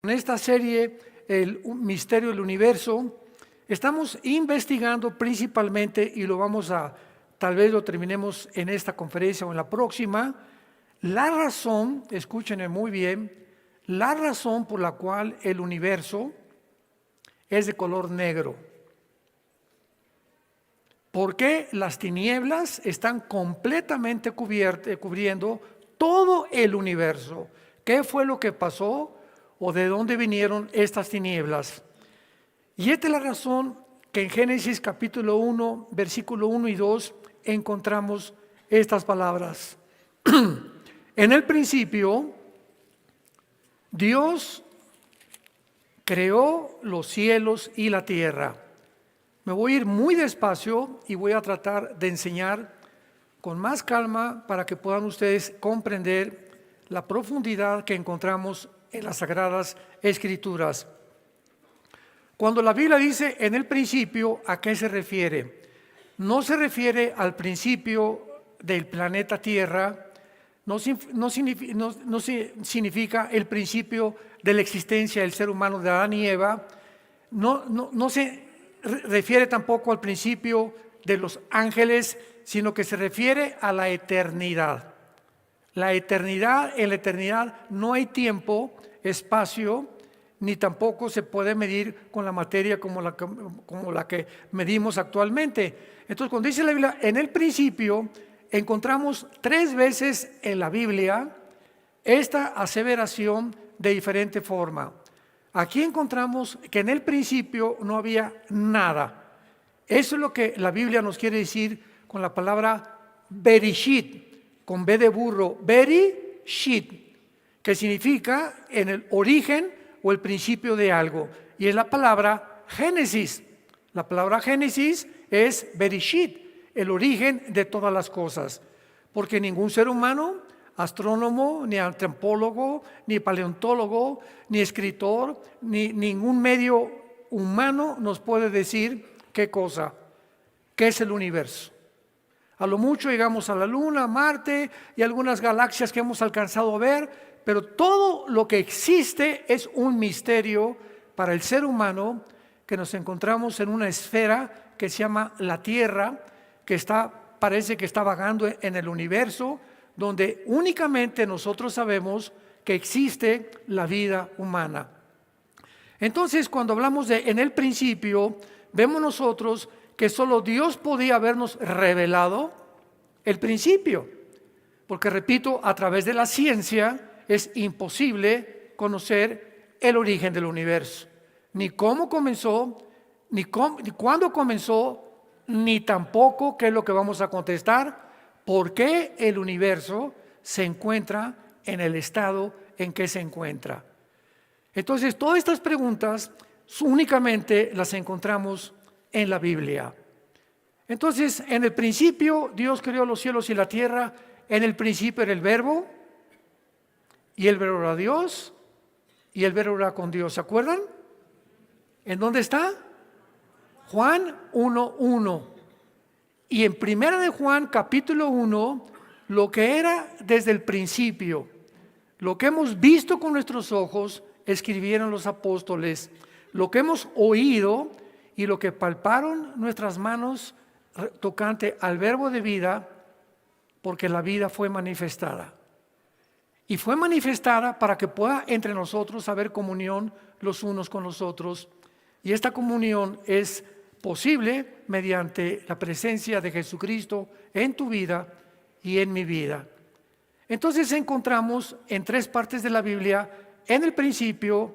En esta serie, el misterio del universo, estamos investigando principalmente, y tal vez lo terminemos en esta conferencia o en la próxima, la razón, escúchenme muy bien, la razón por la cual el universo es de color negro. ¿Por qué las tinieblas están completamente cubriendo todo el universo? ¿Qué fue lo que pasó o de dónde vinieron estas tinieblas? Y esta es la razón que en Génesis capítulo 1, versículo 1 y 2 encontramos estas palabras. En el principio, Dios creó los cielos y la tierra. Me voy a ir muy despacio y voy a tratar de enseñar con más calma para que puedan ustedes comprender la profundidad que encontramos en las Sagradas Escrituras. Cuando la Biblia dice en el principio, ¿a qué se refiere? No se refiere al principio del planeta Tierra, no significa el principio de la existencia del ser humano de Adán y Eva, no se refiere tampoco al principio de los ángeles, sino que se refiere a la eternidad. La eternidad, en la eternidad no hay tiempo, espacio, ni tampoco se puede medir con la materia como la que medimos actualmente. Entonces, cuando dice la Biblia, en el principio, encontramos 3 veces en la Biblia esta aseveración de diferente forma. Aquí encontramos que en el principio no había nada. Eso es lo que la Biblia nos quiere decir con la palabra Bereshit, con B de burro, Bereshit, que significa en el origen o el principio de algo. Y es la palabra Génesis. La palabra Génesis es Bereshit, el origen de todas las cosas. Porque ningún ser humano, astrónomo, ni antropólogo, ni paleontólogo, ni escritor, ni ningún medio humano nos puede decir qué cosa, qué es el universo. A lo mucho llegamos a la Luna, a Marte y algunas galaxias que hemos alcanzado a ver, pero todo lo que existe es un misterio para el ser humano, que nos encontramos en una esfera que se llama la Tierra, que parece que está vagando en el universo, donde únicamente nosotros sabemos que existe la vida humana. Entonces, cuando hablamos de en el principio, vemos nosotros que solo Dios podía habernos revelado el principio, porque repito, a través de la ciencia es imposible conocer el origen del universo, ni cómo comenzó, ni cuándo comenzó, ni tampoco qué es lo que vamos a contestar, por qué el universo se encuentra en el estado en que se encuentra. Entonces, todas estas preguntas únicamente las encontramos en la Biblia. Entonces, en el principio Dios creó los cielos y la tierra. En el principio era el Verbo, y el Verbo era Dios, y el Verbo era con Dios. ¿Se acuerdan? ¿En dónde está? Juan 1:1. Y en primera de Juan capítulo 1, lo que era desde el principio, lo que hemos visto con nuestros ojos, escribieron los apóstoles, lo que hemos oído y lo que palparon nuestras manos tocante al verbo de vida, porque la vida fue manifestada. Y fue manifestada para que pueda entre nosotros haber comunión los unos con los otros. Y esta comunión es posible mediante la presencia de Jesucristo en tu vida y en mi vida. Entonces encontramos en 3 partes de la Biblia, en el principio,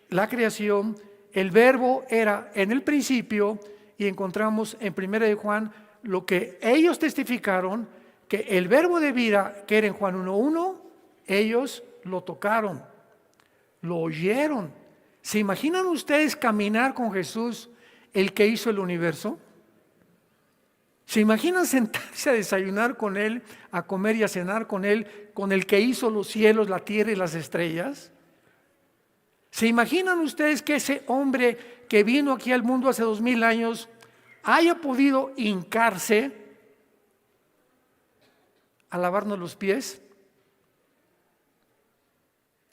la creación, el verbo era en el principio, y encontramos en 1 de Juan lo que ellos testificaron, que el verbo de vida, que era en Juan 1:1, ellos lo tocaron, lo oyeron. ¿Se imaginan ustedes caminar con Jesús, el que hizo el universo? ¿Se imaginan sentarse a desayunar con Él, a comer y a cenar con Él, con el que hizo los cielos, la tierra y las estrellas? ¿Se imaginan ustedes que ese hombre que vino aquí al mundo hace 2000 años haya podido hincarse a lavarnos los pies?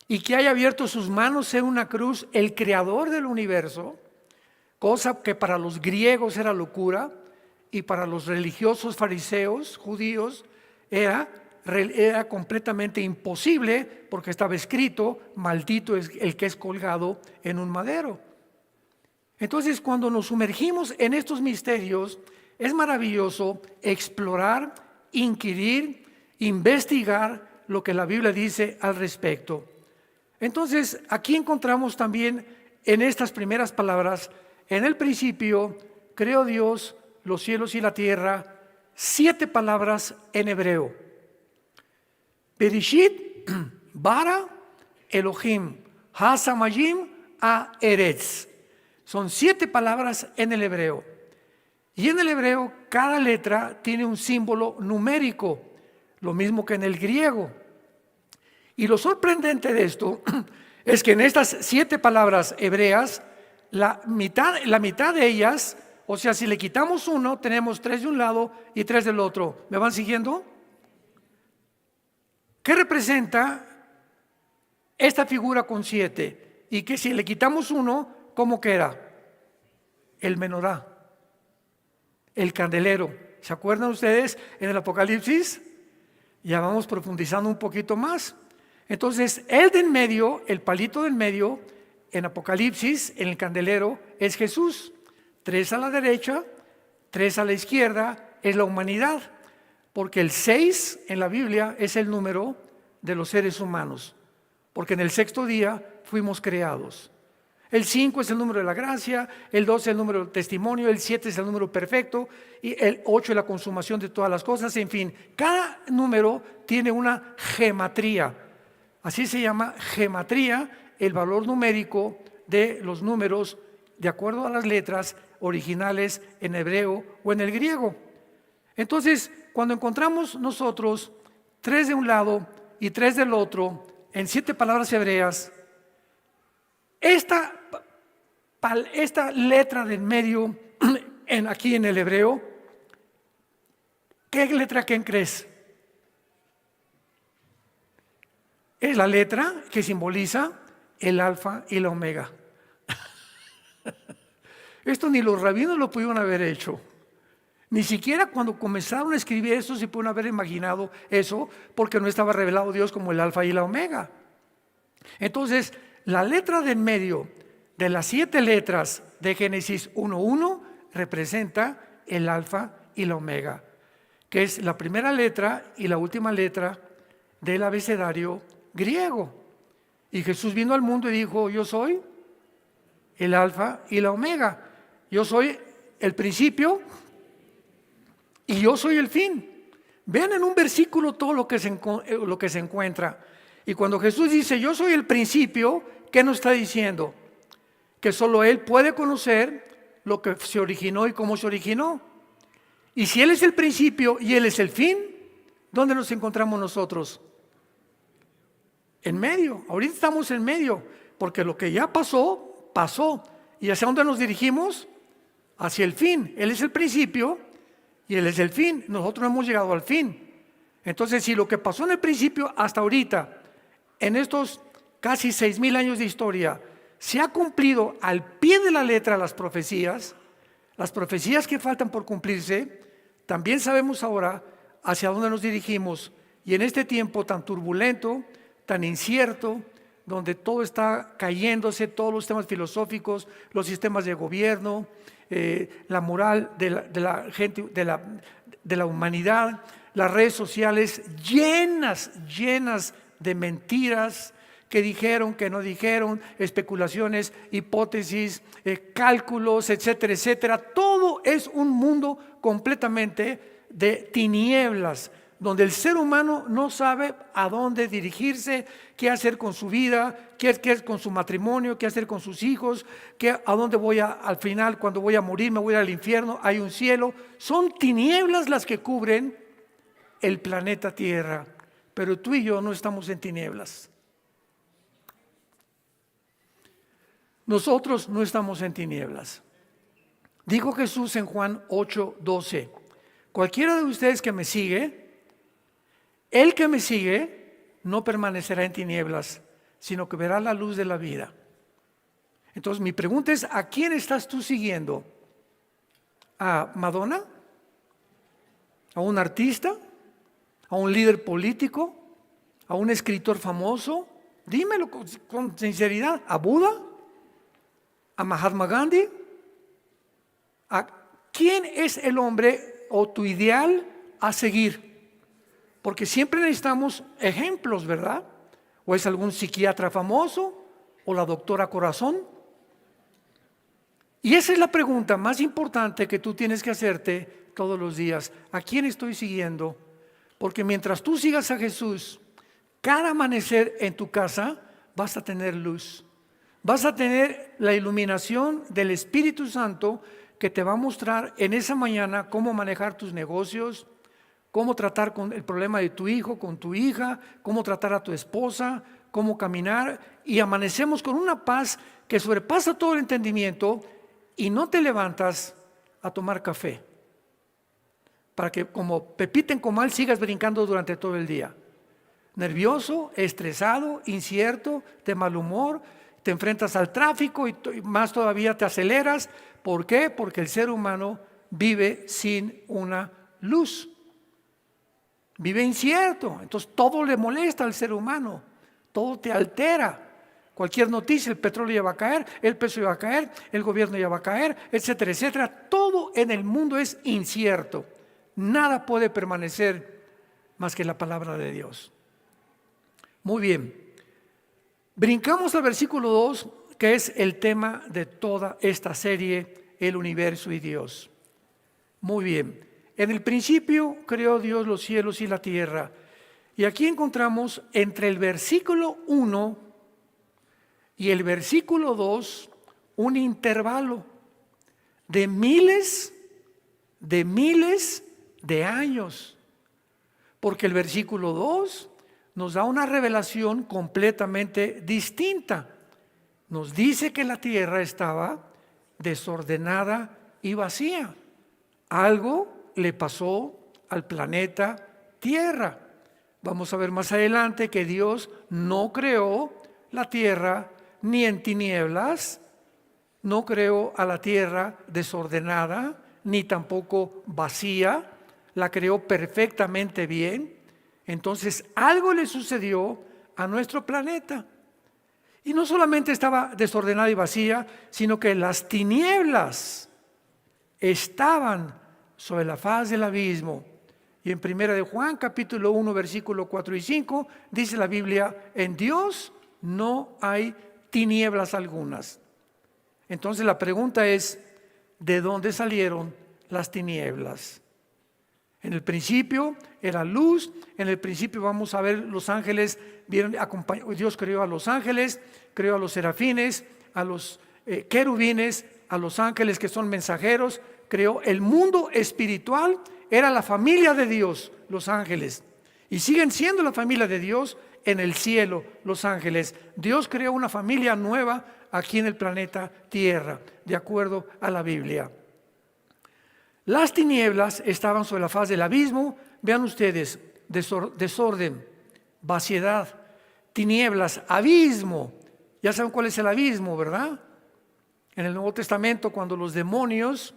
y que haya abierto sus manos en una cruz, el creador del universo, cosa que para los griegos era locura y para los religiosos fariseos, judíos, era completamente imposible, porque estaba escrito: maldito es el que es colgado en un madero. Entonces, cuando nos sumergimos en estos misterios, es maravilloso explorar, inquirir, investigar lo que la Biblia dice al respecto. Entonces, aquí encontramos también en estas primeras palabras: en el principio creó Dios los cielos y la tierra. 7 palabras en hebreo: Bereshit, bara, Elohim, hasamayim, eretz. Son 7 palabras en el hebreo. Y en el hebreo cada letra tiene un símbolo numérico, lo mismo que en el griego. Y lo sorprendente de esto es que en estas 7 palabras hebreas, la mitad de ellas, o sea, si le quitamos uno, tenemos 3 de un lado y 3 del otro. ¿Me van siguiendo? ¿Qué representa esta figura con 7? Y que si le quitamos uno, ¿cómo queda? El menorá, el candelero. ¿Se acuerdan ustedes en el Apocalipsis? Ya vamos profundizando un poquito más. Entonces, el de en medio, el palito del medio, en Apocalipsis, en el candelero, es Jesús. 3 a la derecha, 3 a la izquierda, es la humanidad. Porque el 6 en la Biblia es el número de los seres humanos. Porque en el 6º día fuimos creados. El 5 es el número de la gracia, el 2 es el número del testimonio, el 7 es el número perfecto, y el 8 es la consumación de todas las cosas. En fin, cada número tiene una gematría. Así se llama gematría, el valor numérico de los números de acuerdo a las letras originales en hebreo o en el griego. Entonces, cuando encontramos nosotros 3 de un lado y 3 del otro en 7 palabras hebreas, esta letra del medio aquí en el hebreo, ¿qué letra crees? Es la letra que simboliza el alfa y la omega. Esto ni los rabinos lo pudieron haber hecho. Ni siquiera cuando comenzaron a escribir eso se pudieron haber imaginado eso, porque no estaba revelado Dios como el alfa y la omega. Entonces, la letra del medio de las 7 letras de Génesis 1:1 representa el alfa y la omega, que es la primera letra y la última letra del abecedario griego. Y Jesús vino al mundo y dijo: yo soy el alfa y la omega, yo soy el principio y yo soy el fin. Vean en un versículo todo lo que se encuentra. Y cuando Jesús dice: yo soy el principio, ¿qué nos está diciendo? Que solo Él puede conocer lo que se originó y cómo se originó. Y si Él es el principio y Él es el fin, ¿dónde nos encontramos nosotros? En medio. Ahorita estamos en medio, porque lo que ya pasó, pasó. ¿Y hacia dónde nos dirigimos? Hacia el fin. Él es el principio y Él es el fin. Nosotros no hemos llegado al fin. Entonces, si lo que pasó en el principio hasta ahorita, en estos casi 6,000 años de historia, se ha cumplido al pie de la letra las profecías que faltan por cumplirse, también sabemos ahora hacia dónde nos dirigimos. Y en este tiempo tan turbulento, tan incierto, donde todo está cayéndose, todos los sistemas filosóficos, los sistemas de gobierno, la moral de la gente, de la humanidad, las redes sociales llenas de mentiras, que dijeron, que no dijeron, especulaciones, hipótesis, cálculos, etcétera, etcétera. Todo es un mundo completamente de tinieblas, donde el ser humano no sabe a dónde dirigirse, qué hacer con su vida, qué hacer con su matrimonio, qué hacer con sus hijos, a dónde voy al final, cuando voy a morir, me voy al infierno, hay un cielo. Son tinieblas las que cubren el planeta Tierra, pero tú y yo no estamos en tinieblas. Nosotros no estamos en tinieblas. Dijo Jesús en Juan 8:12, cualquiera de ustedes que me sigue, el que me sigue no permanecerá en tinieblas, sino que verá la luz de la vida. Entonces mi pregunta es, ¿a quién estás tú siguiendo? ¿A Madonna? ¿A un artista? ¿A un líder político? ¿A un escritor famoso? Dímelo con sinceridad. ¿A Buda? ¿A Mahatma Gandhi? ¿A quién es el hombre o tu ideal a seguir? Porque siempre necesitamos ejemplos, ¿verdad? ¿O es algún psiquiatra famoso? ¿O la doctora Corazón? Y esa es la pregunta más importante que tú tienes que hacerte todos los días. ¿A quién estoy siguiendo? Porque mientras tú sigas a Jesús, cada amanecer en tu casa vas a tener luz. Vas a tener la iluminación del Espíritu Santo que te va a mostrar en esa mañana cómo manejar tus negocios, cómo tratar con el problema de tu hijo, con tu hija, cómo tratar a tu esposa, cómo caminar. Y amanecemos con una paz que sobrepasa todo el entendimiento y no te levantas a tomar café para que como Pepita en comal sigas brincando durante todo el día. Nervioso, estresado, incierto, de mal humor, te enfrentas al tráfico y más todavía te aceleras. ¿Por qué? Porque el ser humano vive sin una luz. Vive incierto, entonces todo le molesta al ser humano, todo te altera. Cualquier noticia, el petróleo ya va a caer, el peso ya va a caer, el gobierno ya va a caer, etcétera, etcétera. Todo en el mundo es incierto. Nada puede permanecer más que la palabra de Dios. Muy bien. Brincamos al versículo 2, que es el tema de toda esta serie, el universo y Dios. Muy bien. En el principio creó Dios los cielos y la tierra. Y aquí encontramos entre el versículo 1 y el versículo 2 un intervalo de miles de años. Porque el versículo 2 nos da una revelación completamente distinta. Nos dice que la tierra estaba desordenada y vacía. Algo le pasó al planeta Tierra. Vamos a ver más adelante que Dios no creó la tierra ni en tinieblas, no creó a la tierra desordenada, ni tampoco vacía, la creó perfectamente bien. Entonces algo le sucedió a nuestro planeta. Y no solamente estaba desordenada y vacía, sino que las tinieblas estaban sobre la faz del abismo. Y en 1 de Juan, capítulo 1, versículo 4 y 5, dice la Biblia, en Dios no hay tinieblas algunas. Entonces la pregunta es, ¿de dónde salieron las tinieblas? En el principio era luz, en el principio vamos a ver los ángeles, Dios creó a los ángeles, creó a los serafines, a los querubines, a los ángeles que son mensajeros, creó el mundo espiritual, era la familia de Dios, los ángeles, y siguen siendo la familia de Dios en el cielo, los ángeles. Dios creó una familia nueva aquí en el planeta Tierra, de acuerdo a la Biblia. Las tinieblas estaban sobre la faz del abismo. Vean ustedes, desorden, vaciedad, tinieblas, abismo. Ya saben cuál es el abismo, ¿verdad? En el Nuevo Testamento, cuando los demonios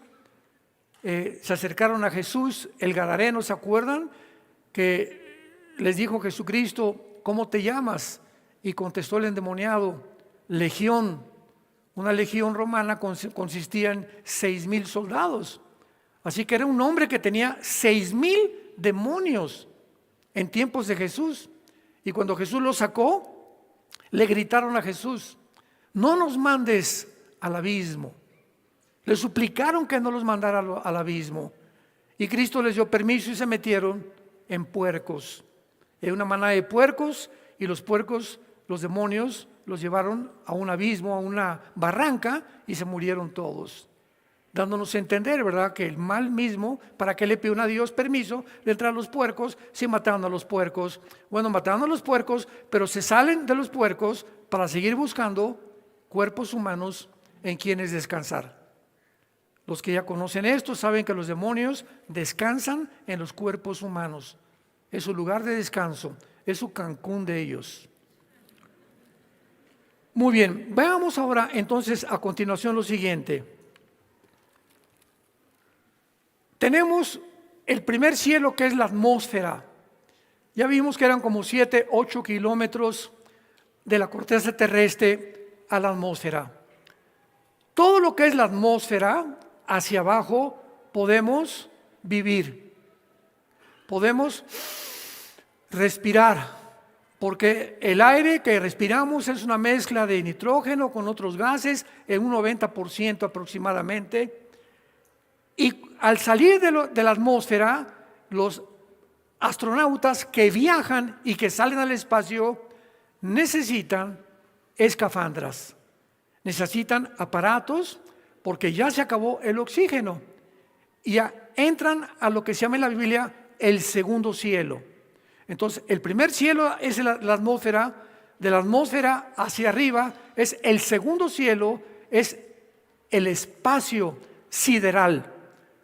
se acercaron a Jesús, el Gadareno, ¿se acuerdan? Que les dijo Jesucristo, ¿cómo te llamas? Y contestó el endemoniado, legión. Una legión romana consistía en 6,000 soldados. Así que era un hombre que tenía 6,000 demonios en tiempos de Jesús. Y cuando Jesús los sacó, le gritaron a Jesús, no nos mandes al abismo. Le suplicaron que no los mandara al abismo. Y Cristo les dio permiso y se metieron en puercos. En una manada de puercos, y los puercos, los demonios, los llevaron a un abismo, a una barranca, y se murieron todos. Dándonos a entender, ¿verdad?, que el mal mismo, ¿para qué le pide a Dios permiso de entrar a los puercos si mataron a los puercos? Bueno, mataron a los puercos, pero se salen de los puercos para seguir buscando cuerpos humanos en quienes descansar. Los que ya conocen esto saben que los demonios descansan en los cuerpos humanos. Es su lugar de descanso, es su Cancún de ellos. Muy bien, veamos ahora entonces a continuación lo siguiente. Tenemos el primer cielo, que es la atmósfera. Ya vimos que eran como 7, 8 kilómetros de la corteza terrestre a la atmósfera. Todo lo que es la atmósfera, hacia abajo podemos vivir, podemos respirar, porque el aire que respiramos es una mezcla de nitrógeno con otros gases en un 90% aproximadamente. Y al salir de la atmósfera, los astronautas que viajan y que salen al espacio necesitan escafandras, necesitan aparatos, porque ya se acabó el oxígeno y entran a lo que se llama en la Biblia el segundo cielo. Entonces, el primer cielo es la atmósfera, de la atmósfera hacia arriba es el segundo cielo, es el espacio sideral.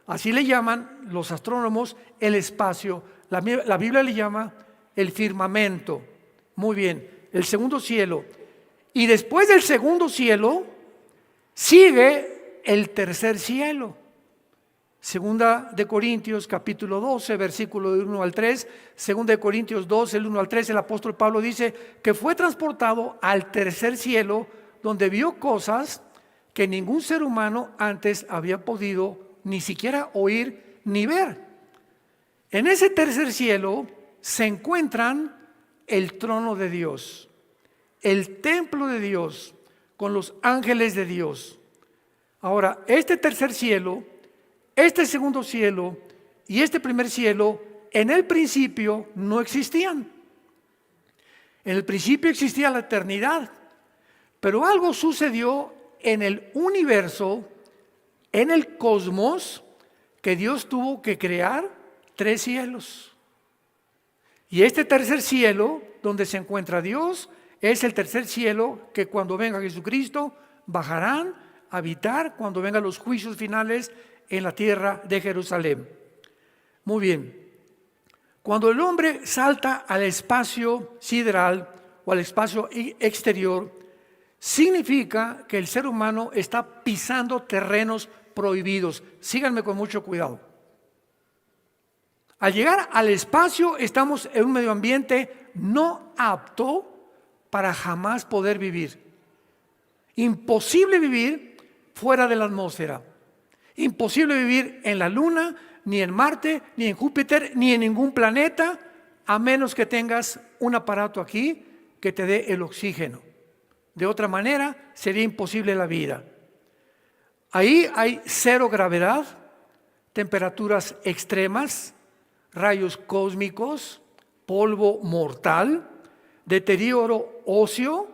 Así le llaman los astrónomos el espacio. La Biblia le llama el firmamento. Muy bien, el segundo cielo. Y después del segundo cielo sigue el tercer cielo. Segunda de Corintios capítulo 12, versículo del 1 al 3. Segunda de Corintios 12, el 1 al 3, el apóstol Pablo dice que fue transportado al tercer cielo, donde vio cosas que ningún ser humano antes había podido ni siquiera oír ni ver. En ese tercer cielo se encuentran el trono de Dios, el templo de Dios, con los ángeles de Dios. Ahora, este tercer cielo, este segundo cielo y este primer cielo, en el principio no existían. En el principio existía la eternidad, pero algo sucedió en el universo, en el cosmos, que Dios tuvo que crear 3 cielos. Y este tercer cielo, donde se encuentra Dios, es el tercer cielo que cuando venga Jesucristo bajarán a habitar, cuando vengan los juicios finales en la tierra de Jerusalén. Muy bien. Cuando el hombre salta al espacio sideral o al espacio exterior, significa que el ser humano está pisando terrenos prohibidos. Síganme con mucho cuidado. Al llegar al espacio estamos en un medio ambiente no apto para jamás poder vivir. Imposible vivir fuera de la atmósfera. Imposible vivir en la Luna, ni en Marte, ni en Júpiter, ni en ningún planeta, a menos que tengas un aparato aquí que te dé el oxígeno. De otra manera, sería imposible la vida. Ahí hay 0 gravedad, temperaturas extremas, rayos cósmicos, polvo mortal, deterioro óseo.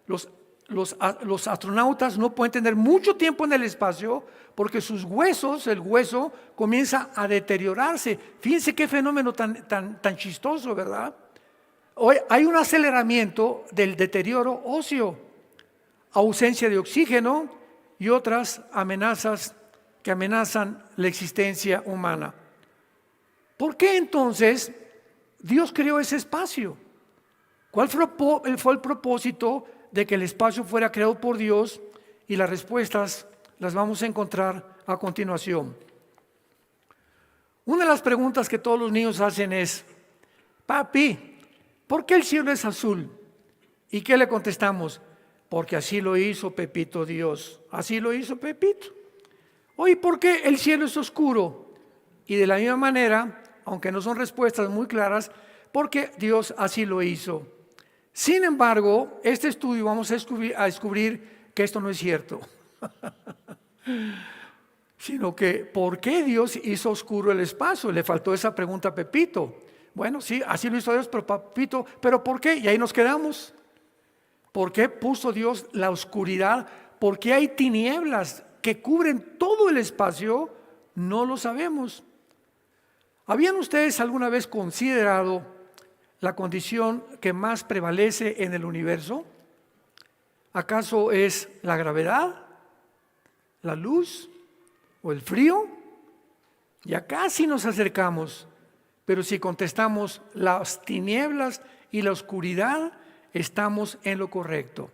Los astronautas no pueden tener mucho tiempo en el espacio porque sus huesos, el hueso, comienza a deteriorarse. Fíjense qué fenómeno tan chistoso, ¿verdad? Hoy hay un aceleramiento del deterioro óseo, ausencia de oxígeno y otras amenazas que amenazan la existencia humana. ¿Por qué entonces Dios creó ese espacio? ¿Cuál fue el propósito de que el espacio fuera creado por Dios? Y las respuestas las vamos a encontrar a continuación. Una de las preguntas que todos los niños hacen es: papi, ¿por qué el cielo es azul? ¿Y qué le contestamos? Porque así lo hizo Pepito Dios, así lo hizo Pepito. Oye, ¿por qué el cielo es oscuro? Y de la misma manera, aunque no son respuestas muy claras, porque Dios así lo hizo. Sin embargo, este estudio vamos a descubrir que esto no es cierto. Sino que, ¿por qué Dios hizo oscuro el espacio? Le faltó esa pregunta a Pepito. Bueno, sí, así lo hizo Dios, pero Pepito, ¿pero por qué? Y ahí nos quedamos. ¿Por qué puso Dios la oscuridad? ¿Por qué hay tinieblas que cubren todo el espacio? No lo sabemos. ¿Habían ustedes alguna vez considerado la condición que más prevalece en el universo? ¿Acaso es la gravedad, la luz o el frío? Ya casi nos acercamos, pero si contestamos las tinieblas y la oscuridad, estamos en lo correcto.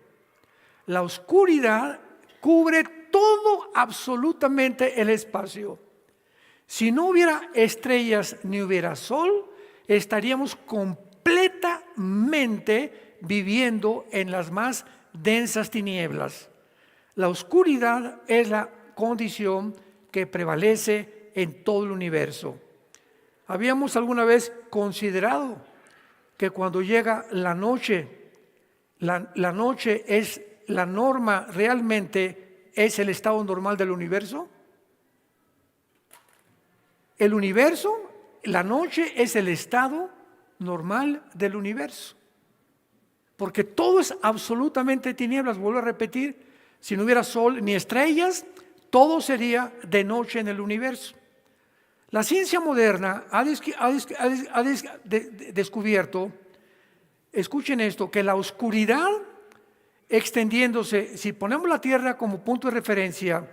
La oscuridad cubre todo absolutamente el espacio. Si no hubiera estrellas ni hubiera sol, estaríamos completamente viviendo en las más densas tinieblas. La oscuridad es la condición que prevalece en todo el universo. ¿Habíamos alguna vez considerado que cuando llega la noche, la noche es la norma, realmente es el estado normal del universo? El universo, la noche es el estado normal del universo. Porque todo es absolutamente tinieblas, vuelvo a repetir, si no hubiera sol ni estrellas, todo sería de noche en el universo. La ciencia moderna ha descubierto, escuchen esto, que la oscuridad extendiéndose, si ponemos la Tierra como punto de referencia,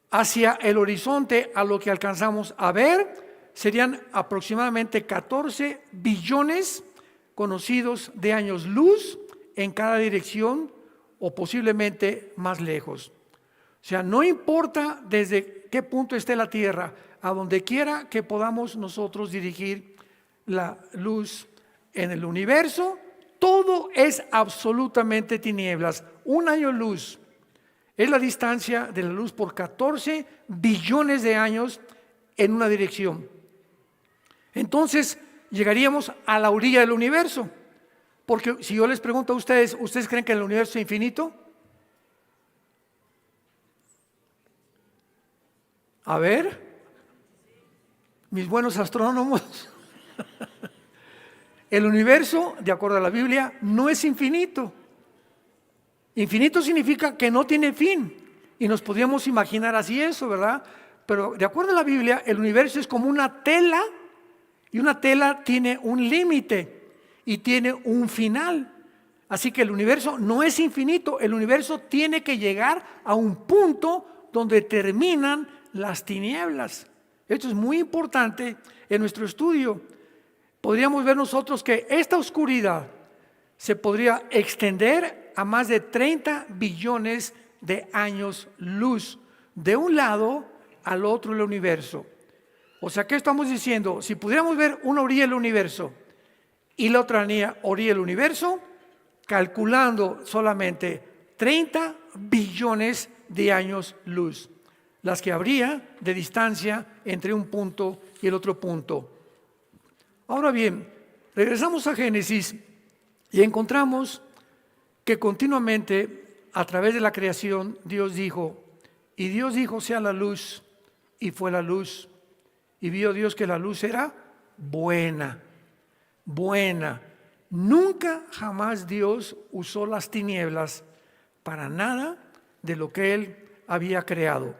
hacia el horizonte a lo que alcanzamos a ver, serían aproximadamente 14 billones conocidos de años luz en cada dirección o posiblemente más lejos. O sea, no importa desde qué punto esté la Tierra, a donde quiera que podamos nosotros dirigir la luz en el universo, todo es absolutamente tinieblas. Un año luz es la distancia de la luz por 14 billones de años en una dirección. Entonces llegaríamos a la orilla del universo. Porque si yo les pregunto a ustedes, ¿ustedes creen que el universo es infinito? A ver, mis buenos astrónomos. El universo, de acuerdo a la Biblia, no es infinito. Infinito significa que no tiene fin. Y nos podríamos imaginar así eso, ¿verdad? Pero de acuerdo a la Biblia, el universo es como una tela, y una tela tiene un límite y tiene un final. Así que el universo no es infinito, el universo tiene que llegar a un punto donde terminan las tinieblas. Esto es muy importante en nuestro estudio. Podríamos ver nosotros que esta oscuridad se podría extender a más de 30 billones de años luz, de un lado al otro del universo. O sea, ¿qué estamos diciendo? Si pudiéramos ver una orilla del universo y la otra orilla del universo, calculando solamente 30 billones de años luz, las que habría de distancia entre un punto y el otro punto. Ahora bien, regresamos a Génesis y encontramos que continuamente a través de la creación Dios dijo, y Dios dijo sea la luz, y fue la luz, y vio Dios que la luz era buena, buena. Nunca jamás Dios usó las tinieblas para nada de lo que Él había creado.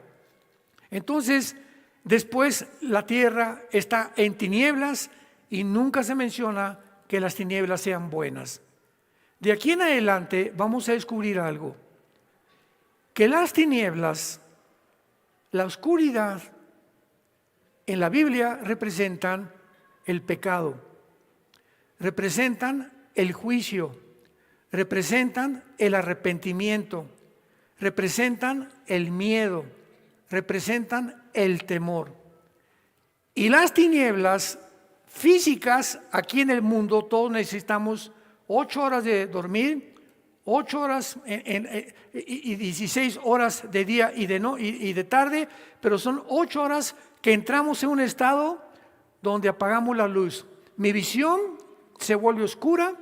Entonces, después la tierra está en tinieblas y nunca se menciona que las tinieblas sean buenas. De aquí en adelante vamos a descubrir algo, que las tinieblas, la oscuridad, en la Biblia representan el pecado, representan el juicio, representan el arrepentimiento, representan el miedo, representan el temor. Y las tinieblas físicas aquí en el mundo, todos necesitamos 8 horas de dormir, 8 horas y 16 horas de día y de tarde, pero son 8 horas que entramos en un estado donde apagamos la luz. Mi visión se vuelve oscura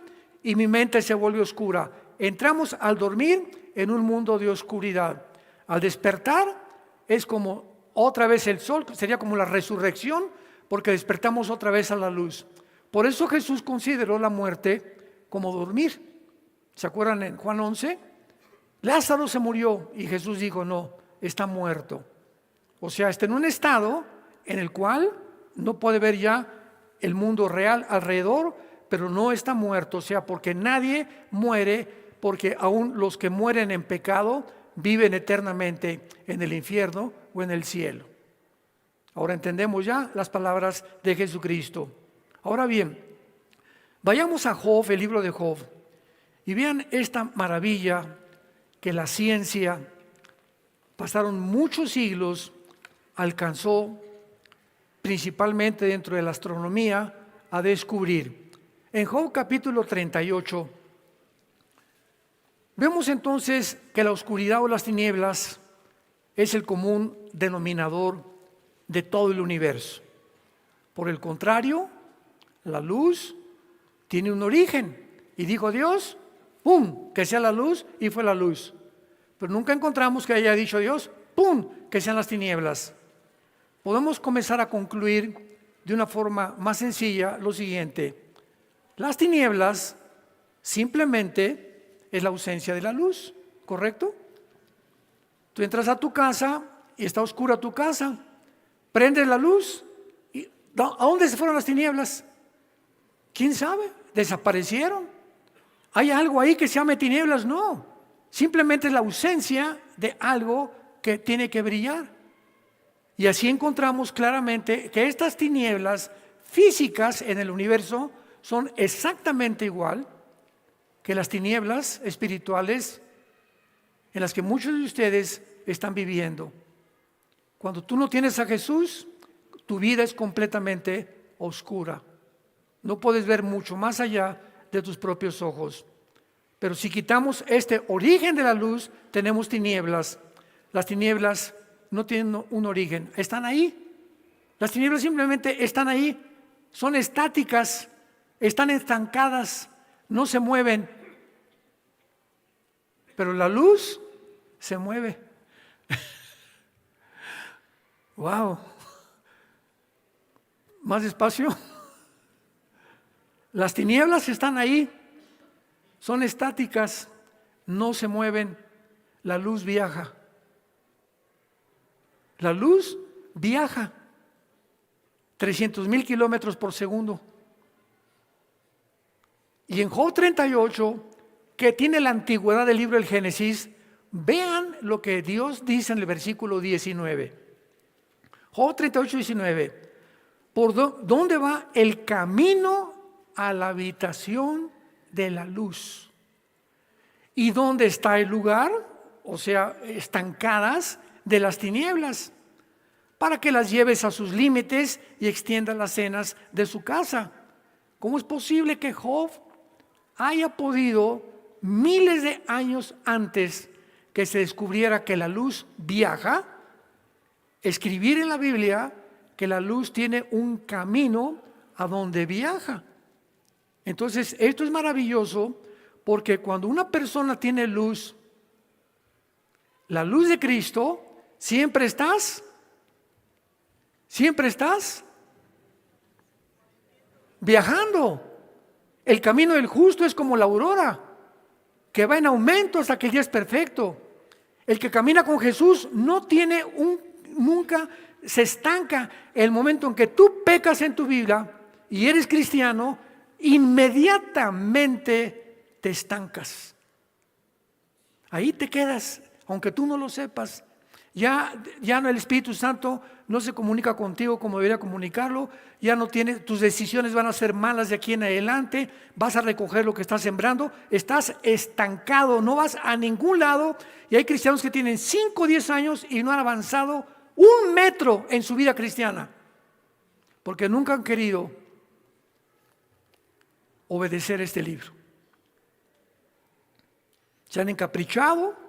y mi mente se vuelve oscura. Entramos al dormir en un mundo de oscuridad. Al despertar es como otra vez el sol, sería como la resurrección, porque despertamos otra vez a la luz. Por eso Jesús consideró la muerte como dormir. ¿Se acuerdan en Juan 11? Lázaro se murió y Jesús dijo, no, está muerto. O sea, está en un estado en el cual no puede ver ya el mundo real alrededor, pero no está muerto. O sea, porque nadie muere, porque aún los que mueren en pecado viven eternamente en el infierno o en el cielo. Ahora entendemos ya las palabras de Jesucristo. Ahora bien, vayamos a Job, el libro de Job, y vean esta maravilla que la ciencia, pasaron muchos siglos, alcanzó, principalmente dentro de la astronomía, a descubrir. En Job capítulo 38, vemos entonces que la oscuridad o las tinieblas es el común denominador de todo el universo. Por el contrario, la luz tiene un origen. Y dijo Dios, ¡pum!, que sea la luz, y fue la luz. Pero nunca encontramos que haya dicho Dios, ¡pum!, que sean las tinieblas. Podemos comenzar a concluir de una forma más sencilla lo siguiente. Las tinieblas simplemente es la ausencia de la luz, ¿correcto? Tú entras a tu casa y está oscura tu casa, prendes la luz y ¿a dónde se fueron las tinieblas? ¿Quién sabe? ¿Desaparecieron? ¿Hay algo ahí que se llame tinieblas? No, simplemente es la ausencia de algo que tiene que brillar. Y así encontramos claramente que estas tinieblas físicas en el universo son exactamente igual que las tinieblas espirituales en las que muchos de ustedes están viviendo. Cuando tú no tienes a Jesús, tu vida es completamente oscura. No puedes ver mucho más allá de tus propios ojos. Pero si quitamos este origen de la luz, tenemos tinieblas. Las tinieblas no tienen un origen, están ahí. Las tinieblas simplemente están ahí, son estáticas, están estancadas, no se mueven. Pero la luz se mueve. Wow. Más despacio. Las tinieblas están ahí, son estáticas, no se mueven. La luz viaja. La luz viaja 300,000 kilómetros por segundo. Y en Job 38, que tiene la antigüedad del libro del Génesis, vean lo que Dios dice en el versículo 19. Job 38, 19. ¿Por dónde va el camino a la habitación de la luz? ¿Y dónde está el lugar? O sea, estancadas de las tinieblas, para que las lleves a sus límites y extienda las cenas de su casa. ¿Cómo es posible que Job haya podido, miles de años antes que se descubriera que la luz viaja, escribir en la Biblia que la luz tiene un camino a donde viaja? Entonces, esto es maravilloso, porque cuando una persona tiene luz, la luz de Cristo, siempre estás viajando. El camino del justo es como la aurora, que va en aumento hasta que el día es perfecto. El que camina con Jesús no tiene nunca se estanca. El momento en que tú pecas en tu vida y eres cristiano, inmediatamente te estancas. Ahí te quedas, aunque tú no lo sepas. Ya no, el Espíritu Santo no se comunica contigo como debería comunicarlo. Ya no tiene, tus decisiones van a ser malas de aquí en adelante. Vas a recoger lo que estás sembrando. Estás estancado, no vas a ningún lado. Y hay cristianos que tienen 5 o 10 años y no han avanzado 1 metro en su vida cristiana, porque nunca han querido obedecer este libro. Se han encaprichado.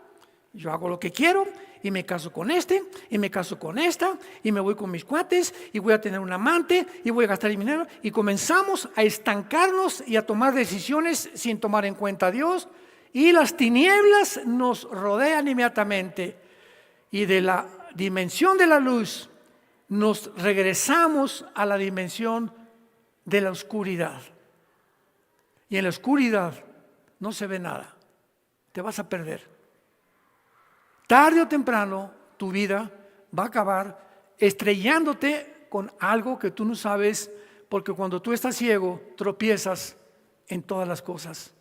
Yo hago lo que quiero y me caso con este y me caso con esta y me voy con mis cuates y voy a tener un amante y voy a gastar dinero, y comenzamos a estancarnos y a tomar decisiones sin tomar en cuenta a Dios, y las tinieblas nos rodean inmediatamente, y de la dimensión de la luz nos regresamos a la dimensión de la oscuridad, y en la oscuridad no se ve nada, te vas a perder. Tarde o temprano tu vida va a acabar estrellándote con algo que tú no sabes, porque cuando tú estás ciego tropiezas en todas las cosas.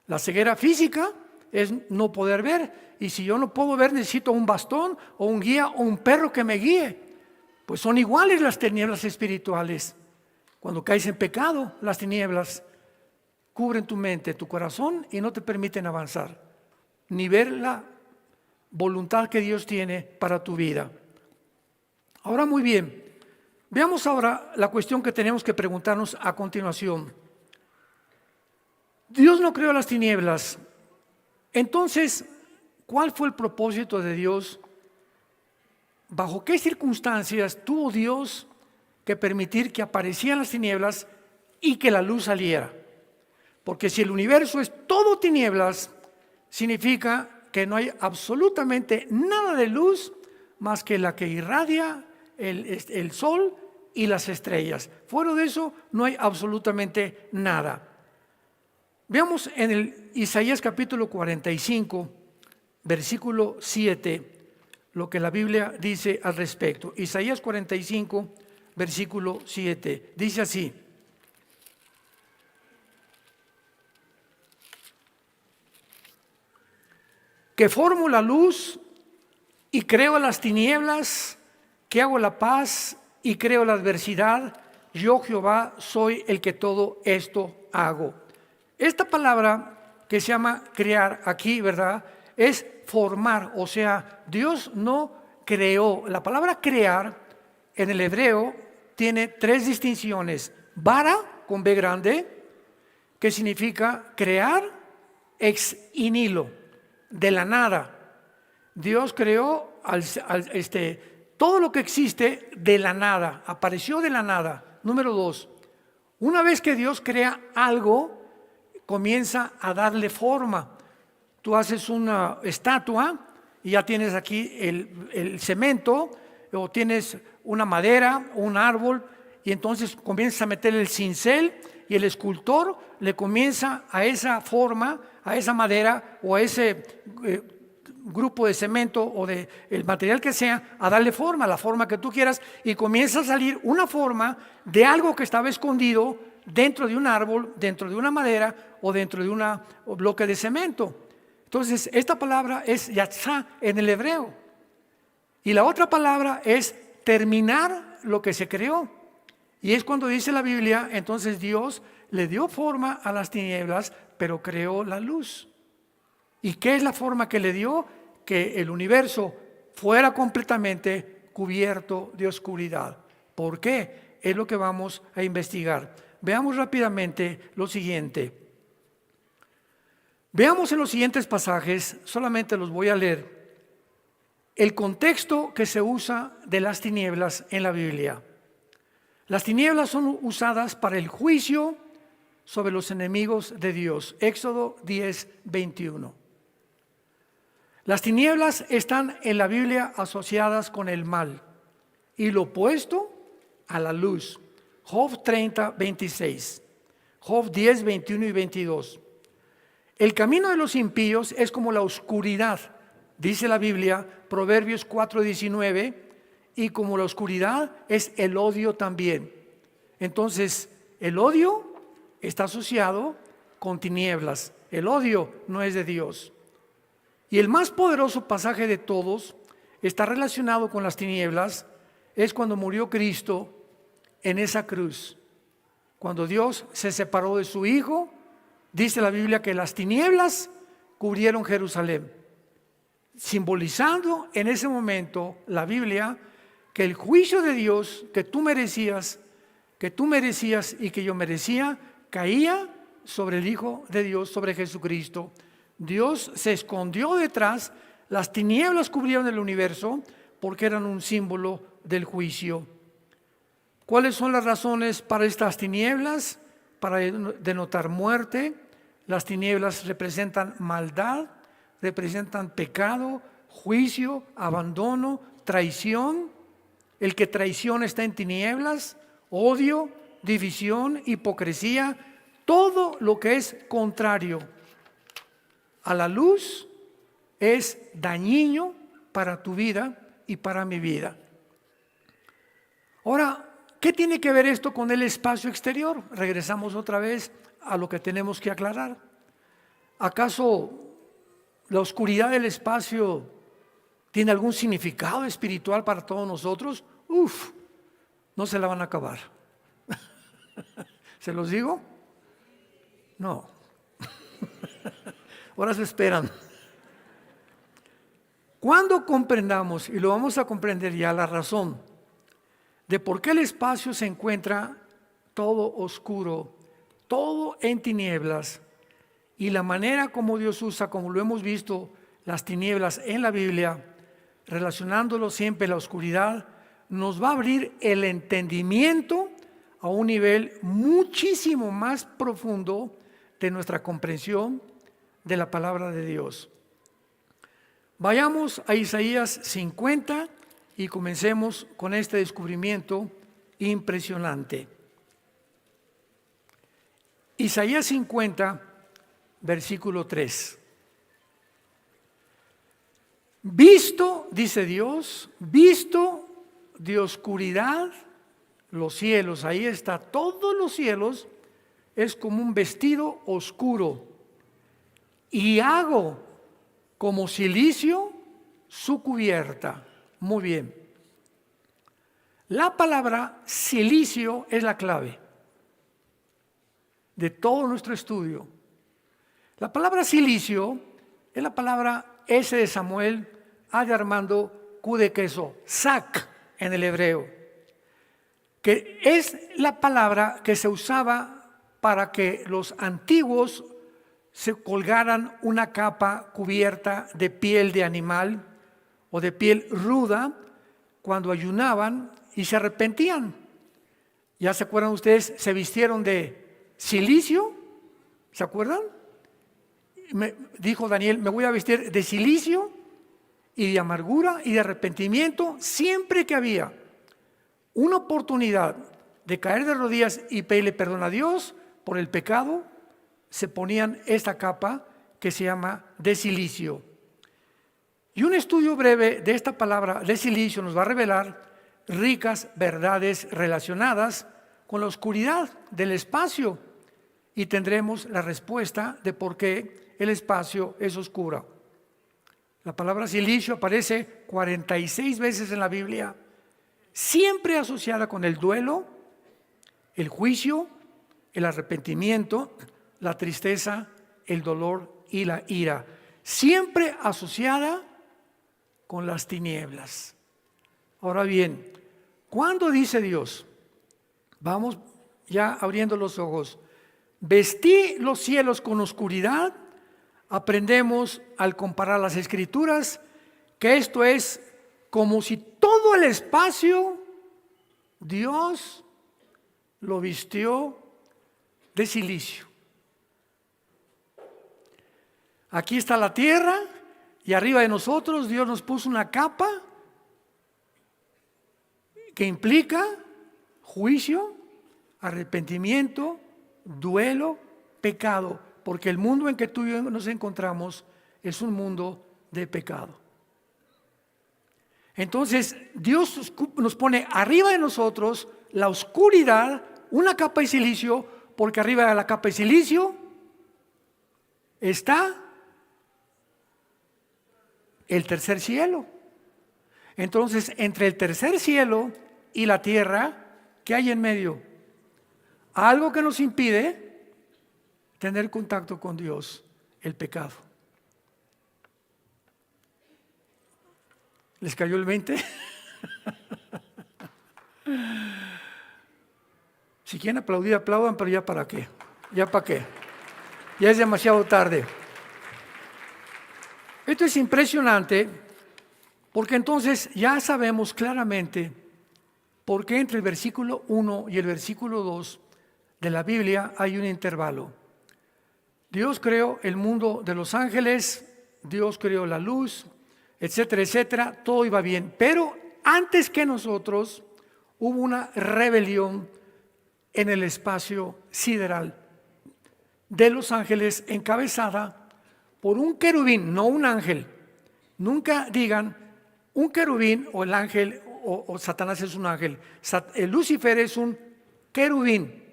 La ceguera física es no poder ver, y si yo no puedo ver necesito un bastón o un guía o un perro que me guíe. Pues son iguales las tinieblas espirituales. Cuando caes en pecado, las tinieblas cubren tu mente, tu corazón, y no te permiten avanzar. ni ver la voluntad que Dios tiene para tu vida. Ahora muy bien, veamos ahora la cuestión que tenemos que preguntarnos a continuación. Dios no creó las tinieblas. Entonces, ¿cuál fue el propósito de Dios? ¿Bajo qué circunstancias tuvo Dios que permitir que aparecieran las tinieblas y que la luz saliera? Porque si el universo es todo tinieblas, significa que no hay absolutamente nada de luz más que la que irradia el sol y las estrellas. Fuera de eso no hay absolutamente nada. Veamos en el Isaías capítulo 45, versículo 7, lo que la Biblia dice al respecto. Isaías 45, versículo 7, dice así: que formo la luz y creo las tinieblas, que hago la paz y creo la adversidad, yo Jehová soy el que todo esto hago. Esta palabra que se llama crear aquí, ¿verdad?, es formar, o sea, Dios no creó. La palabra crear en el hebreo tiene tres distinciones: bara, con B grande, que significa crear, ex nihilo, de la nada. Dios creó todo lo que existe de la nada, apareció de la nada. Número dos, una vez que Dios crea algo, comienza a darle forma. Tú haces una estatua y ya tienes aquí el cemento, o tienes una madera o un árbol, y entonces comienzas a meter el cincel y el escultor le comienza a esa forma, a esa madera o a ese grupo de cemento o de el material que sea, a darle forma, la forma que tú quieras, y comienza a salir una forma de algo que estaba escondido dentro de un árbol, dentro de una madera o dentro de un bloque de cemento. Entonces, esta palabra es yatzá en el hebreo. Y la otra palabra es terminar lo que se creó. Y es cuando dice la Biblia, entonces Dios le dio forma a las tinieblas, pero creó la luz. ¿Y qué es la forma que le dio? Que el universo fuera completamente cubierto de oscuridad. ¿Por qué? Es lo que vamos a investigar. Veamos rápidamente lo siguiente. Veamos en los siguientes pasajes, solamente los voy a leer, el contexto que se usa de las tinieblas en la Biblia. Las tinieblas son usadas para el juicio sobre los enemigos de Dios. Éxodo 10, 21. Las tinieblas están en la Biblia asociadas con el mal y lo opuesto a la luz. Job 30, 26. Job 10, 21 y 22. El camino de los impíos es como la oscuridad, dice la Biblia, Proverbios 4, 19, y como la oscuridad es el odio también. Entonces, el odio está asociado con tinieblas. El odio no es de Dios. Y el más poderoso pasaje de todos está relacionado con las tinieblas, es cuando murió Cristo en esa cruz. Cuando Dios se separó de su Hijo, dice la Biblia que las tinieblas cubrieron Jerusalén, simbolizando en ese momento la Biblia que el juicio de Dios que tú merecías y que yo merecía, caía sobre el Hijo de Dios, sobre Jesucristo. Dios se escondió detrás, las tinieblas cubrieron el universo porque eran un símbolo del juicio. ¿Cuáles son las razones para estas tinieblas? Para denotar muerte. Las tinieblas representan maldad, representan pecado, juicio, abandono, traición. El que traiciona está en tinieblas, odio, división, hipocresía, todo lo que es contrario a la luz es dañino para tu vida y para mi vida. Ahora, ¿qué tiene que ver esto con el espacio exterior? Regresamos otra vez a lo que tenemos que aclarar. ¿Acaso la oscuridad del espacio tiene algún significado espiritual para todos nosotros? No se la van a acabar. ¿Se los digo? No. Ahora se esperan. Cuando comprendamos, y lo vamos a comprender ya, la razón de por qué el espacio se encuentra todo oscuro, todo en tinieblas, y la manera como Dios usa, como lo hemos visto, las tinieblas en la Biblia, relacionándolo siempre a la oscuridad, nos va a abrir el entendimiento a un nivel muchísimo más profundo de nuestra comprensión de la palabra de Dios. Vayamos a Isaías 50 y comencemos con este descubrimiento impresionante. Isaías 50, versículo 3. Visto, dice Dios, visto de oscuridad los cielos, ahí está, todos los cielos es como un vestido oscuro, y hago como cilicio su cubierta. Muy bien. La palabra cilicio es la clave de todo nuestro estudio. La palabra cilicio es la palabra S de Samuel, A de Armando, Q de queso, sac en el hebreo, que es la palabra que se usaba para que los antiguos se colgaran una capa cubierta de piel de animal o de piel ruda cuando ayunaban y se arrepentían. ¿Ya se acuerdan ustedes? Se vistieron de cilicio, ¿se acuerdan? Dijo Daniel, me voy a vestir de cilicio y de amargura y de arrepentimiento siempre que había una oportunidad de caer de rodillas y pedirle perdón a Dios por el pecado, se ponían esta capa que se llama de cilicio. Y un estudio breve de esta palabra de cilicio nos va a revelar ricas verdades relacionadas con la oscuridad del espacio y tendremos la respuesta de por qué el espacio es oscuro. La palabra cilicio aparece 46 veces en la Biblia, siempre asociada con el duelo, el juicio, el arrepentimiento, la tristeza, el dolor y la ira, siempre asociada con las tinieblas. Ahora bien, ¿cuándo dice Dios? Vamos ya abriendo los ojos. Vestí los cielos con oscuridad. Aprendemos al comparar las escrituras que esto es como si todo el espacio Dios lo vistió de cilicio. Aquí está la tierra y arriba de nosotros Dios nos puso una capa que implica juicio, arrepentimiento, duelo, pecado, porque el mundo en que tú y yo nos encontramos es un mundo de pecado. Entonces Dios nos pone arriba de nosotros la oscuridad, una capa de silicio, porque arriba de la capa de silicio está el tercer cielo. Entonces, entre el tercer cielo y la tierra, ¿qué hay en medio? Algo que nos impide tener contacto con Dios, el pecado. ¿Les cayó el 20? Si quieren aplaudir, aplaudan, pero ya para qué. ¿Ya para qué? Ya es demasiado tarde. Esto es impresionante porque entonces ya sabemos claramente por qué entre el versículo 1 y el versículo 2 de la Biblia hay un intervalo. Dios creó el mundo de los ángeles, Dios creó la luz, etcétera, etcétera, todo iba bien. Pero antes que nosotros hubo una rebelión en el espacio sideral de los ángeles encabezada por un querubín, no un ángel. Nunca digan un querubín o el ángel o Satanás es un ángel. El Lucifer es un querubín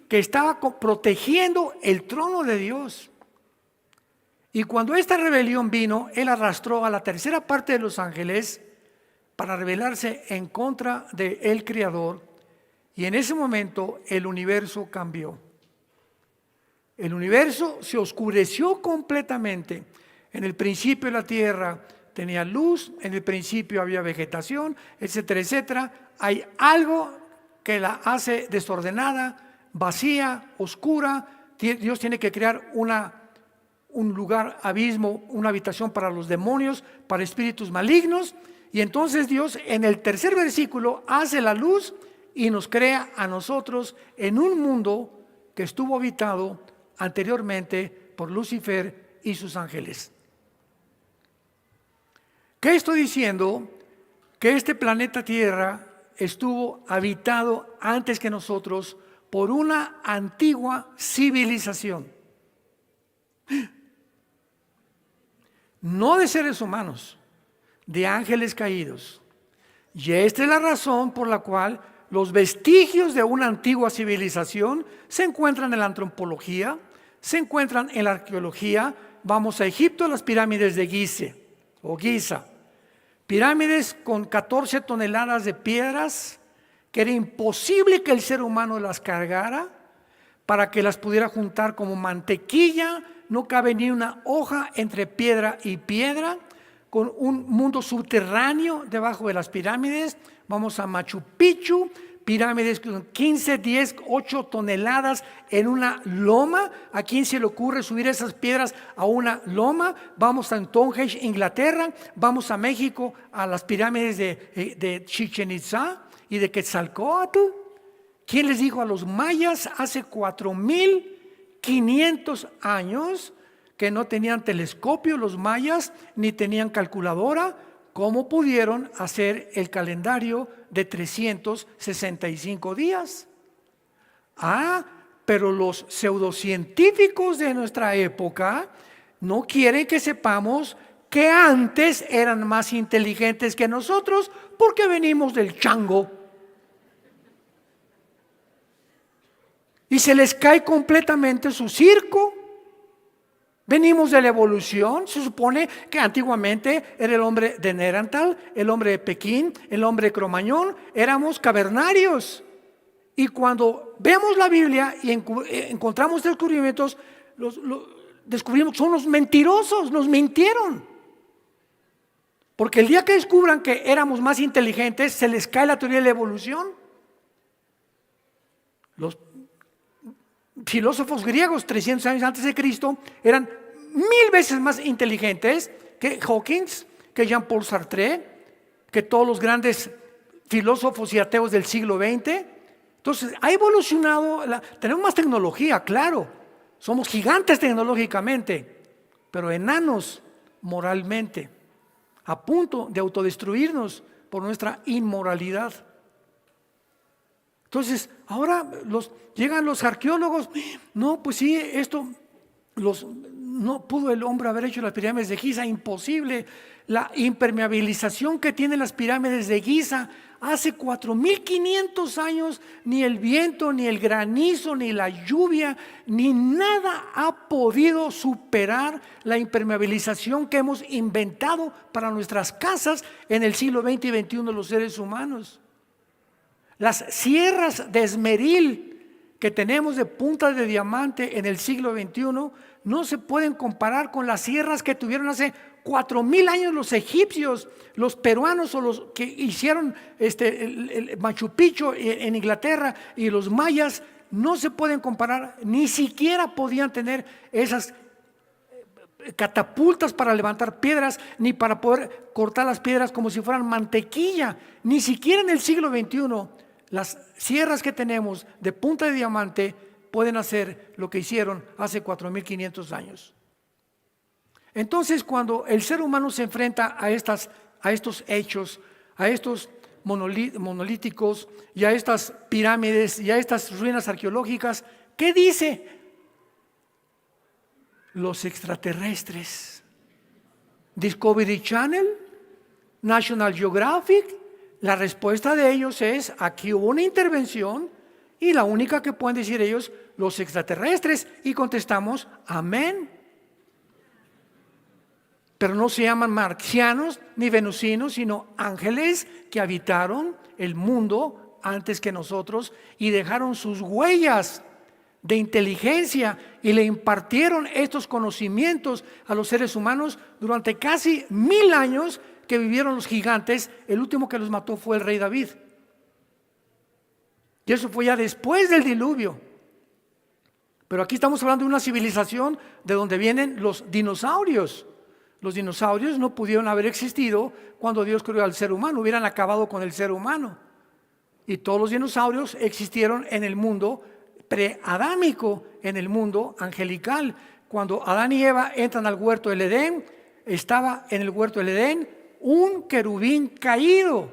que estaba protegiendo el trono de Dios. Y cuando esta rebelión vino, él arrastró a la tercera parte de los ángeles para rebelarse en contra del Creador. Y en ese momento el universo cambió. El universo se oscureció completamente. En el principio la tierra tenía luz, en el principio había vegetación, etcétera, etcétera. Hay algo que la hace desordenada, vacía, oscura. Dios tiene que crear un lugar, abismo, una habitación para los demonios, para espíritus malignos. Y entonces Dios en el tercer versículo hace la luz y nos crea a nosotros en un mundo que estuvo habitado anteriormente por Lucifer y sus ángeles. ¿Qué estoy diciendo? Que este planeta Tierra estuvo habitado antes que nosotros por una antigua civilización. No de seres humanos, de ángeles caídos. Y esta es la razón por la cual los vestigios de una antigua civilización se encuentran en la antropología, se encuentran en la arqueología. Vamos a Egipto, las pirámides de Giza, pirámides con 14 toneladas de piedras, que era imposible que el ser humano las cargara para que las pudiera juntar como mantequilla. No cabe ni una hoja entre piedra y piedra, con un mundo subterráneo debajo de las pirámides. Vamos a Machu Picchu, pirámides con 15, 10, 8 toneladas en una loma. ¿A quién se le ocurre subir esas piedras a una loma? Vamos a Stonehenge, Inglaterra. Vamos a México, a las pirámides de Chichén Itzá y de Quetzalcóatl. ¿Quién les dijo a los mayas hace 4,500 años que no tenían telescopio los mayas, ni tenían calculadora? ¿Cómo pudieron hacer el calendario de 365 días? Pero los pseudocientíficos de nuestra época no quieren que sepamos que antes eran más inteligentes que nosotros, porque venimos del chango. Y se les cae completamente su circo. Venimos de la evolución. Se supone que antiguamente era el hombre de Neandertal, el hombre de Pekín, el hombre de Cromañón. Éramos cavernarios. Y cuando vemos la Biblia y encontramos descubrimientos, descubrimos que son los mentirosos, nos mintieron. Porque el día que descubran que éramos más inteligentes, se les cae la teoría de la evolución. Los filósofos griegos 300 años antes de Cristo eran 1000 veces más inteligentes que Hawkins, que Jean-Paul Sartre, que todos los grandes filósofos y ateos del siglo XX. Entonces ha evolucionado, tenemos más tecnología, claro, somos gigantes tecnológicamente, pero enanos moralmente, a punto de autodestruirnos por nuestra inmoralidad. Entonces, ahora llegan los arqueólogos. No, pues sí, no pudo el hombre haber hecho las pirámides de Giza, imposible. La impermeabilización que tienen las pirámides de Giza, hace 4,500 años, ni el viento, ni el granizo, ni la lluvia, ni nada ha podido superar la impermeabilización que hemos inventado para nuestras casas en el siglo XX y XXI los seres humanos. Las sierras de esmeril que tenemos de puntas de diamante en el siglo XXI no se pueden comparar con las sierras que tuvieron hace 4,000 años los egipcios, los peruanos o los que hicieron el Machu Picchu en Inglaterra, y los mayas. No se pueden comparar, ni siquiera podían tener esas catapultas para levantar piedras, ni para poder cortar las piedras como si fueran mantequilla. Ni siquiera en el siglo XXI las sierras que tenemos de punta de diamante pueden hacer lo que hicieron hace 4,500 años. Entonces, cuando el ser humano se enfrenta a estos hechos, a estos monolíticos y a estas pirámides y a estas ruinas arqueológicas, ¿qué dice? Los extraterrestres. Discovery Channel, National Geographic. La respuesta de ellos es: aquí hubo una intervención, y la única que pueden decir ellos, los extraterrestres. Y contestamos, amén. Pero no se llaman marcianos ni venusinos, sino ángeles que habitaron el mundo antes que nosotros y dejaron sus huellas de inteligencia y le impartieron estos conocimientos a los seres humanos durante casi 1000 años que vivieron los gigantes. El último que los mató fue el rey David. Y eso fue ya después del diluvio. Pero aquí estamos hablando de una civilización de donde vienen los dinosaurios. Los dinosaurios no pudieron haber existido cuando Dios creó al ser humano, hubieran acabado con el ser humano. Y todos los dinosaurios existieron en el mundo preadámico, en el mundo angelical. Cuando Adán y Eva entran al huerto del Edén, estaba en el huerto del Edén un querubín caído.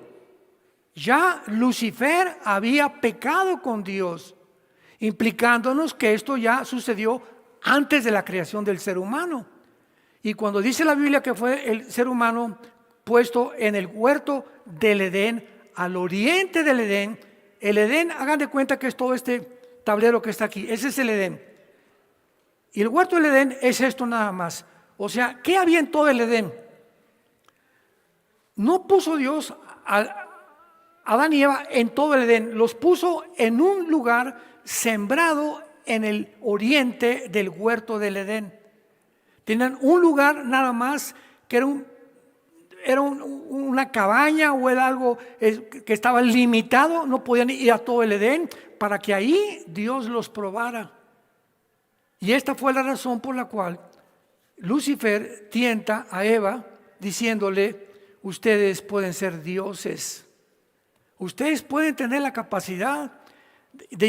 Ya Lucifer había pecado con Dios, implicándonos que esto ya sucedió antes de la creación del ser humano. Y cuando dice la Biblia que fue el ser humano puesto en el huerto del Edén, al oriente del Edén, el Edén, hagan de cuenta que es todo este tablero que está aquí, ese es el Edén. Y el huerto del Edén es esto nada más. O sea, ¿qué había en todo el Edén? No puso Dios a Adán y Eva en todo el Edén, los puso en un lugar sembrado en el oriente del huerto del Edén. Tenían un lugar nada más que era una cabaña o era algo que estaba limitado, no podían ir a todo el Edén para que ahí Dios los probara. Y esta fue la razón por la cual Lucifer tienta a Eva diciéndole: ustedes pueden ser dioses, ustedes pueden tener la capacidad de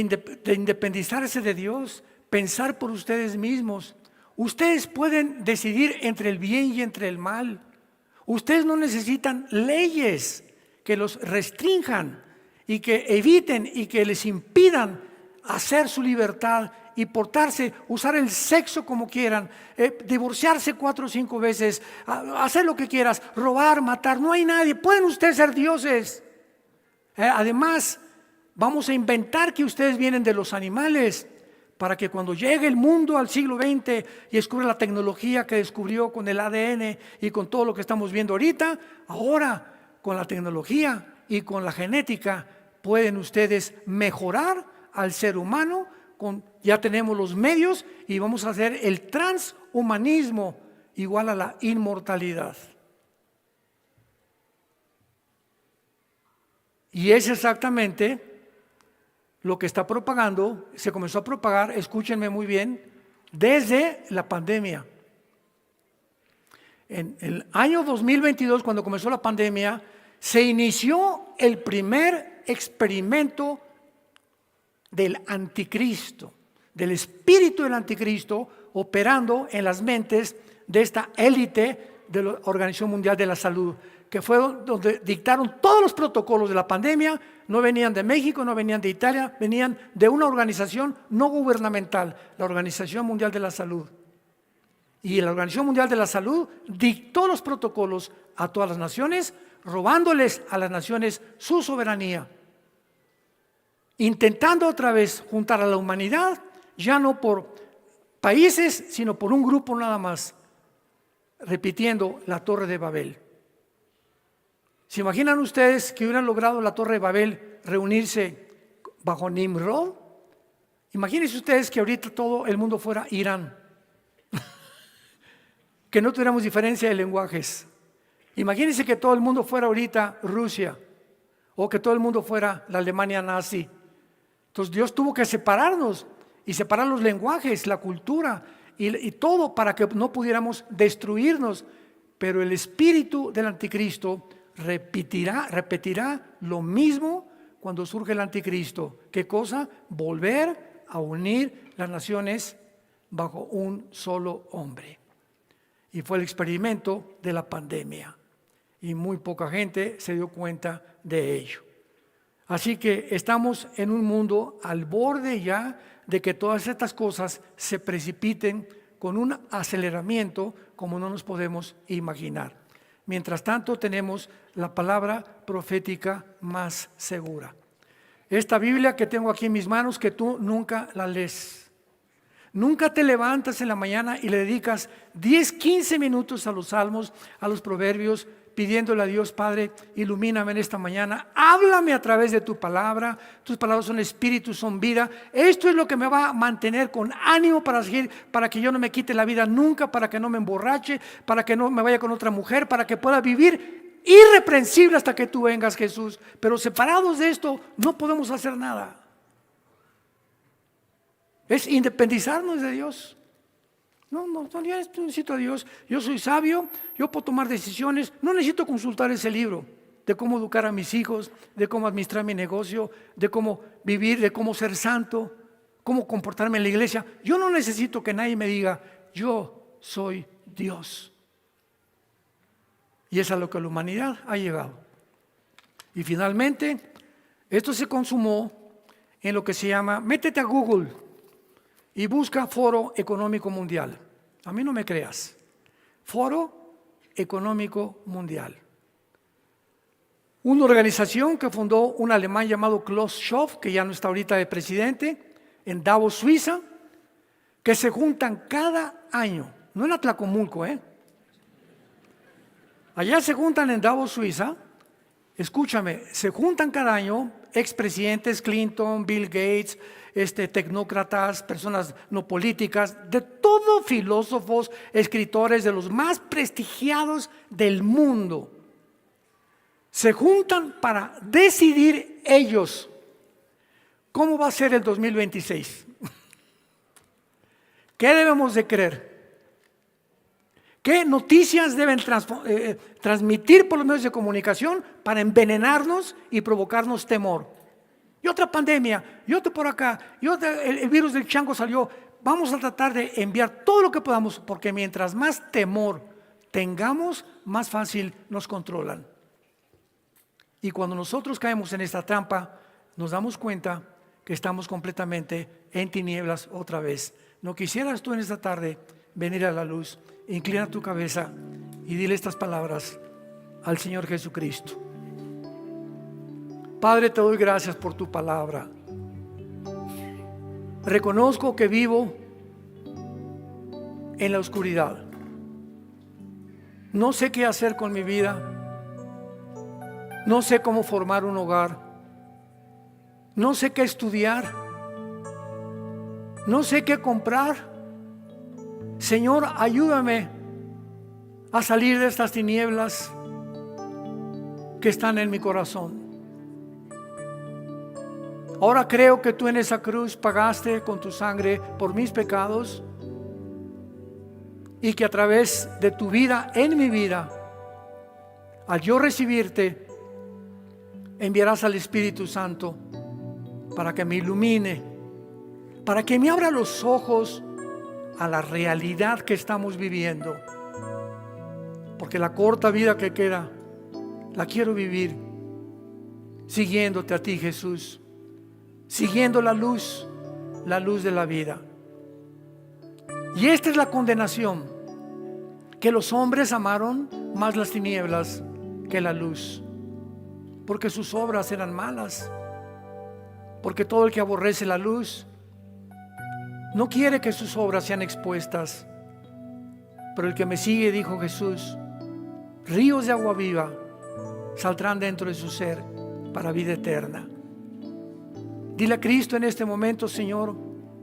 independizarse de Dios, pensar por ustedes mismos. Ustedes pueden decidir entre el bien y entre el mal. Ustedes no necesitan leyes que los restrinjan y que eviten y que les impidan hacer su libertad y portarse, usar el sexo como quieran, divorciarse 4 o 5 veces, hacer lo que quieras, robar, matar. No hay nadie. Pueden ustedes ser dioses. Además, vamos a inventar que ustedes vienen de los animales, para que cuando llegue el mundo al siglo XX y descubra la tecnología que descubrió con el ADN y con todo lo que estamos viendo ahorita, ahora con la tecnología y con la genética pueden ustedes mejorar al ser humano. Ya tenemos los medios y vamos a hacer el transhumanismo igual a la inmortalidad. Y es exactamente lo que está propagando, se comenzó a propagar, escúchenme muy bien, desde la pandemia. En el año 2022, cuando comenzó la pandemia, se inició el primer experimento del anticristo, del espíritu del anticristo, operando en las mentes de esta élite de la Organización Mundial de la Salud, que fue donde dictaron todos los protocolos de la pandemia. No venían de México, no venían de Italia, venían de una organización no gubernamental, la Organización Mundial de la Salud. Y la Organización Mundial de la Salud dictó los protocolos a todas las naciones, robándoles a las naciones su soberanía, intentando otra vez juntar a la humanidad, ya no por países, sino por un grupo nada más, repitiendo la Torre de Babel. ¿Se imaginan ustedes que hubieran logrado la Torre de Babel reunirse bajo Nimrod? Imagínense ustedes que ahorita todo el mundo fuera Irán, que no tuviéramos diferencia de lenguajes. Imagínense que todo el mundo fuera ahorita Rusia, o que todo el mundo fuera la Alemania nazi. Entonces Dios tuvo que separarnos y separar los lenguajes, la cultura y todo para que no pudiéramos destruirnos. Pero el espíritu del anticristo repetirá lo mismo cuando surge el anticristo. ¿Qué cosa? Volver a unir las naciones bajo un solo hombre. Y fue el experimento de la pandemia. Y muy poca gente se dio cuenta de ello. Así que estamos en un mundo al borde ya de que todas estas cosas se precipiten con un aceleramiento como no nos podemos imaginar. Mientras tanto tenemos la palabra profética más segura. Esta Biblia que tengo aquí en mis manos, que tú nunca la lees. Nunca te levantas en la mañana y le dedicas 10, 15 minutos a los salmos, a los proverbios, pidiéndole a Dios, Padre, ilumíname en esta mañana, háblame a través de tu palabra. Tus palabras son espíritu, son vida. Esto es lo que me va a mantener con ánimo para seguir, para que yo no me quite la vida nunca, para que no me emborrache, para que no me vaya con otra mujer, para que pueda vivir irreprensible hasta que tú vengas, Jesús. Pero separados de esto no podemos hacer nada. Es independizarnos de Dios. No, yo necesito a Dios. Yo soy sabio, yo puedo tomar decisiones. No necesito consultar ese libro de cómo educar a mis hijos, de cómo administrar mi negocio, de cómo vivir, de cómo ser santo, cómo comportarme en la iglesia. Yo no necesito que nadie me diga, yo soy Dios. Y es a lo que la humanidad ha llegado. Y finalmente, esto se consumó en lo que se llama, métete a Google y busca Foro Económico Mundial. A mí no me creas. Foro Económico Mundial. Una organización que fundó un alemán llamado Klaus Schwab, que ya no está ahorita de presidente, en Davos, Suiza, que se juntan cada año, no en Atlacomulco, allá se juntan en Davos, Suiza. Escúchame, se juntan cada año expresidentes, Clinton, Bill Gates, tecnócratas, personas no políticas, de todo, filósofos, escritores de los más prestigiados del mundo. Se juntan para decidir ellos cómo va a ser el 2026. ¿Qué debemos de creer? ¿Qué noticias deben transmitir por los medios de comunicación para envenenarnos y provocarnos temor? Y otra pandemia, y otro por acá, y el virus del chango salió. Vamos a tratar de enviar todo lo que podamos, porque mientras más temor tengamos, más fácil nos controlan. Y cuando nosotros caemos en esta trampa, nos damos cuenta que estamos completamente en tinieblas otra vez. ¿No quisieras tú en esta tarde venir a la luz? Inclina tu cabeza y dile estas palabras al Señor Jesucristo. Padre, te doy gracias por tu palabra. Reconozco que vivo en la oscuridad. No sé qué hacer con mi vida. No sé cómo formar un hogar. No sé qué estudiar. No sé qué comprar. Señor, ayúdame a salir de estas tinieblas que están en mi corazón. Ahora creo que tú en esa cruz pagaste con tu sangre por mis pecados y que a través de tu vida en mi vida, al yo recibirte, enviarás al Espíritu Santo para que me ilumine, para que me abra los ojos a la realidad que estamos viviendo, porque la corta vida que queda la quiero vivir siguiéndote a ti, Jesús, siguiendo la luz de la vida. Y esta es la condenación, que los hombres amaron más las tinieblas que la luz, porque sus obras eran malas, porque todo el que aborrece la luz no quiere que sus obras sean expuestas. Pero el que me sigue, dijo Jesús, ríos de agua viva saldrán dentro de su ser para vida eterna. Dile a Cristo en este momento: Señor,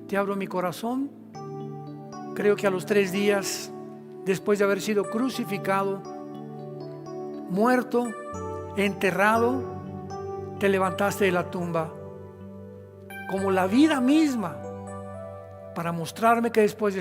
te abro mi corazón. Creo que a los 3 días después de haber sido crucificado, muerto, enterrado, te levantaste de la tumba como la vida misma, para mostrarme que después de